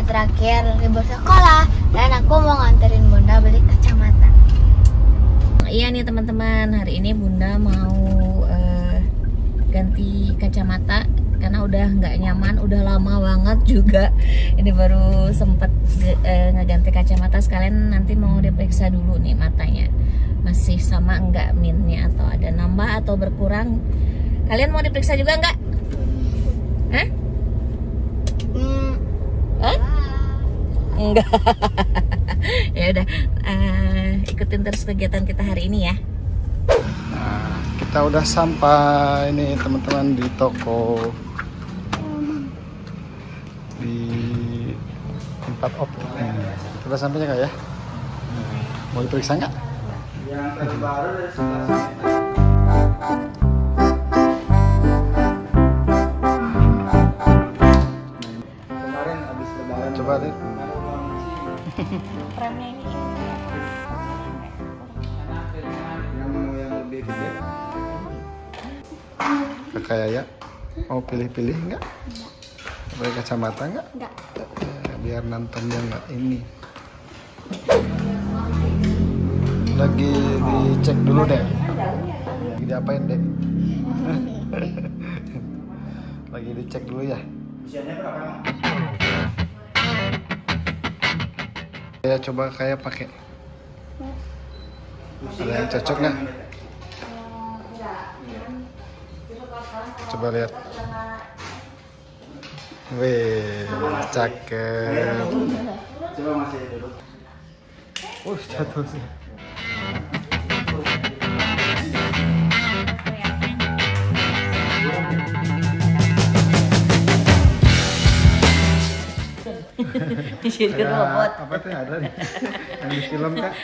terakhir libur sekolah dan aku mau nganterin Bunda beli kacamata. Iya nih teman-teman, hari ini Bunda mau ganti kacamata karena udah nggak nyaman, udah lama banget juga. Ini baru sempet ngeganti kacamata, sekalian nanti mau diperiksa dulu nih matanya masih sama enggak minnya, atau ada nambah atau berkurang. Kalian mau diperiksa juga enggak? Hah? Hah? Enggak. Ya udah, ikutin terus kegiatan kita hari ini ya. Nah, kita udah sampai nih teman-teman di toko di tempat optik. Kita udah sampainya kak ya? Mau diperiksa nggak? Yang terbaru dari kemarin habis lebaran. Coba deh. Remnya ini yang lebih gede. Kakak Yaya mau pilih-pilih nggak? Pakai kacamata nggak? Enggak. Biar nontonnya nggak ini. Lagi dicek dulu deh. Lagi diapain deh? Lagi dicek dulu ya. Usianya berapa? Ya coba kayak pakai. Ada yang cocok nggak? Coba lihat. Wih, cakep. Coba masih dulu. Jatuh sih. jadi robot. Apa tuh ada nih? Yang di film kak?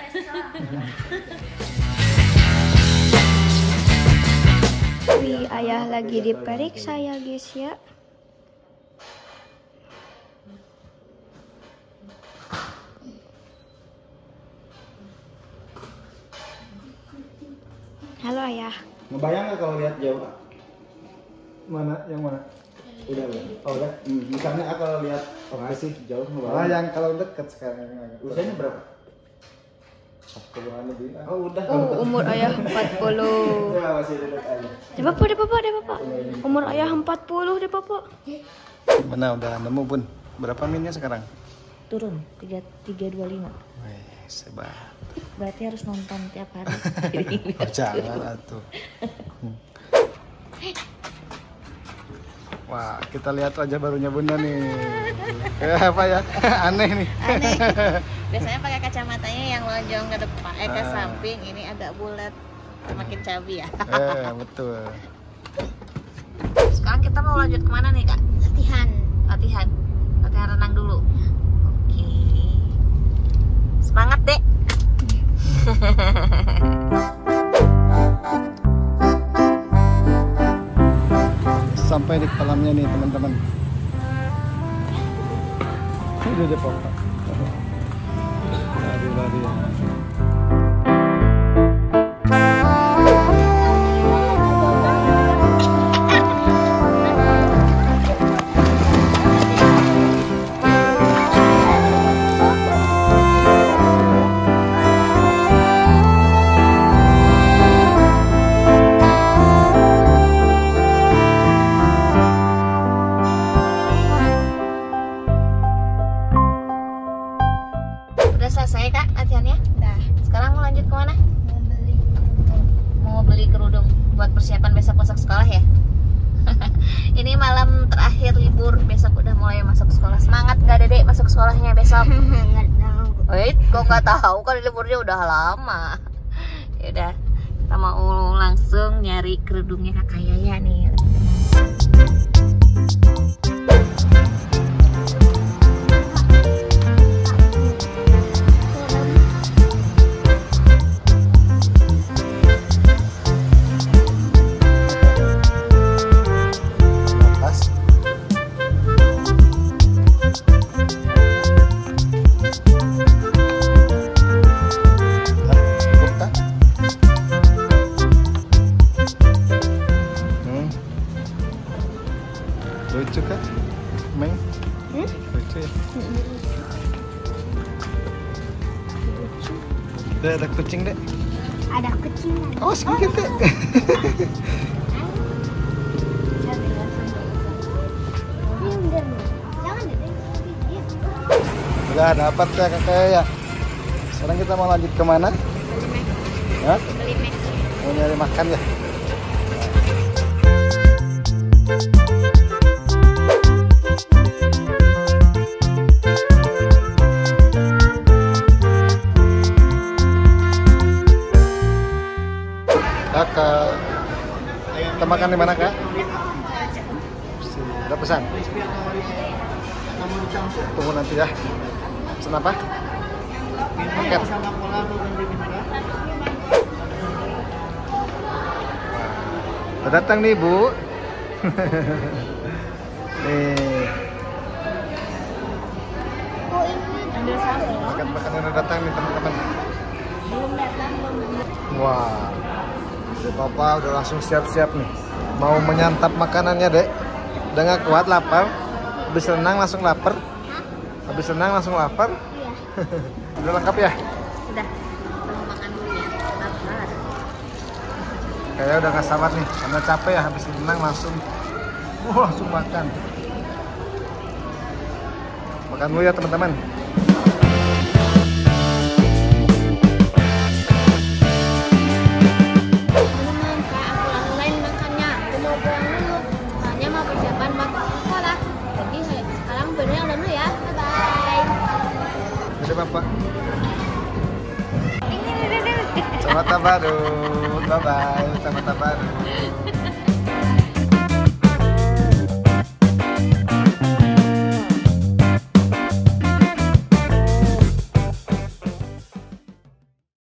Wih, ayah lagi diperiksa ya guys ya. Halo ayah. Ngebayang nggak kalau lihat jauh? Mana? Yang mana? Udah. Oh udah. Misalnya kalau lihat sih jauh ngebayang. Yang kalau dekat sekarang. Usianya berapa? 40-an lebih. Oh udah. Oh, umur ayah 40. Ya masih dekat aja. Deh bapak. Umur ayah 40 deh bapak. Mana udah nemu Bun? Berapa minnya sekarang? Turun 325. Wih, sebat. Berarti harus nonton tiap hari. Oh, jangan atuh. Wah, kita lihat wajah barunya Bunda nih. Apa ya? Aneh nih. Aneh. Biasanya pakai kacamatanya yang lonjong ke depan, ke samping. Ini agak bulat, makin cabi ya. Betul. Sekarang kita mau lanjut kemana nih kak? Latihan renang dulu. Oke. Semangat dek. Sampai di kolamnya nih teman-teman. Udah deh pokok. Lari-lari. Selesai kak latihannya? Dah. Sekarang mau lanjut kemana? Mau beli. Mau beli kerudung buat persiapan besok masuk sekolah ya. Ini malam terakhir libur, besok udah mulai masuk sekolah. Semangat nggak dedek masuk sekolahnya besok? Nggak tahu. Wait, kok nggak tahu kan liburnya udah lama. Yaudah, kita mau langsung nyari kerudungnya kakak Yaya nih. ada kucing deh. Ada kucing. Oh sedikit deh. Jangan deh. Udah dapat ya kakak ya. Sekarang kita mau lanjut kemana? Ya? Beli Mac. Mau nyari makan ya. Kakak, kita makan di mana kak? Udah pesan? Tunggu nanti ya. Pesan apa? Paket. Udah datang nih Bu. Nih. Makan makanan udah datang nih teman-teman. Wah. Dek Papa udah langsung siap-siap nih. Mau menyantap makanannya, Dek. Udah nggak kuat lapar. Habis renang langsung lapar. Habis renang langsung lapar. Iya. Udah lengkap ya? Udah. Kita mau makan dulu ya. Lapar. Kayaknya udah nggak sabar nih, karena capek ya habis renang langsung makan. Makan dulu ya teman-teman. Bapak. Selamat baru. Bye bye. Selamat baru.